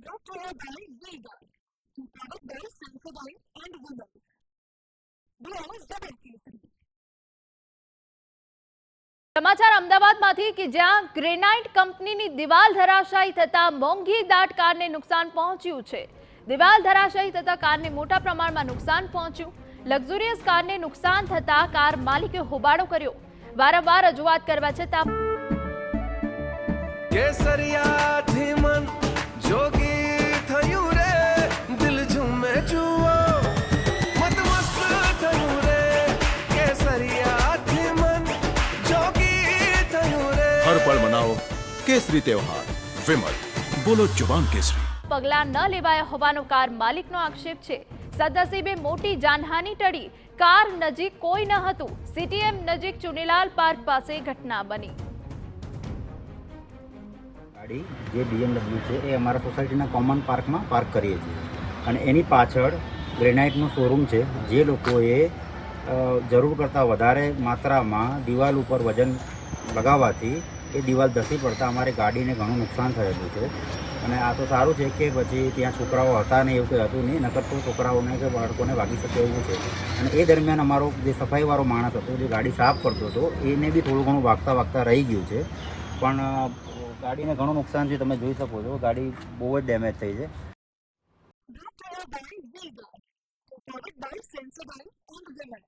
brought to you by V-Guard, powered by Sensodyne and Women. સમાચાર અમદાવાદમાંથી કે જ્યાં granite કંપનીની દિવાલ ધરાશાયી થતા મોંઘી દાટ કારને નુકસાન પહોંચ્યું છે। દિવાલ ધરાશાયી થતા કારને મોટા પ્રમાણમાં નુકસાન પહોંચ્યું। લક્ઝુરિયસ કારને નુકસાન થતા કાર માલિકે હોબાળો કર્યો। વારંવાર રજૂઆત કરવા છતાં કેસરિયાથી મન જોગી થયું રે, દિલ ઝૂમે જુઓ મત મસ્ત થયું રે, કેસરિયાથી મન જોગી થયું રે। हर पल मनाओ केसरी त्योहार। विमल, बोलो जुबान केसरी। પગલાં ન લેવાયા હોવાનો કાર માલિકનો આક્ષેપ છે। સદનસીબે મોટી જાનહાનિ ટળી। કાર નજીક કોઈ ન હતું। સીટીએમ નજીક ચુનીલાલ પાર્ક પાસે ઘટના બની। ગાડી જે BMW છે એ અમારા સોસાયટીના કોમન પાર્કમાં પાર્ક કરીએ છીએ અને એની પાછળ ગ્રેનાઇટનું શોરૂમ છે। જે લોકોએ જરૂર કરતાં વધારે માત્રામાં દિવાલ ઉપર વજન લગાવવાથી એ દિવાલ ધસી પડતા અમારી ગાડીને ઘણું નુકસાન થયેલું છે। અને આ તો સારું છે કે પછી ત્યાં છોકરાઓ હતા ને એવું કંઈ હતું નહીં, નકર તો છોકરાઓને કે બાળકોને વાગી શકે એવું છે। અને એ દરમિયાન અમારો જે સફાઈવાળો માણસ હતો જે ગાડી સાફ કરતો હતો એને બી થોડું ઘણું વાગતા રહી ગયું છે, પણ ગાડીને ઘણું નુકસાન છે। તમે જોઈ શકો છો ગાડી બહુ જ ડેમેજ થઈ છે। Brought to you by V-Guard, powered by Sensodyne and Women.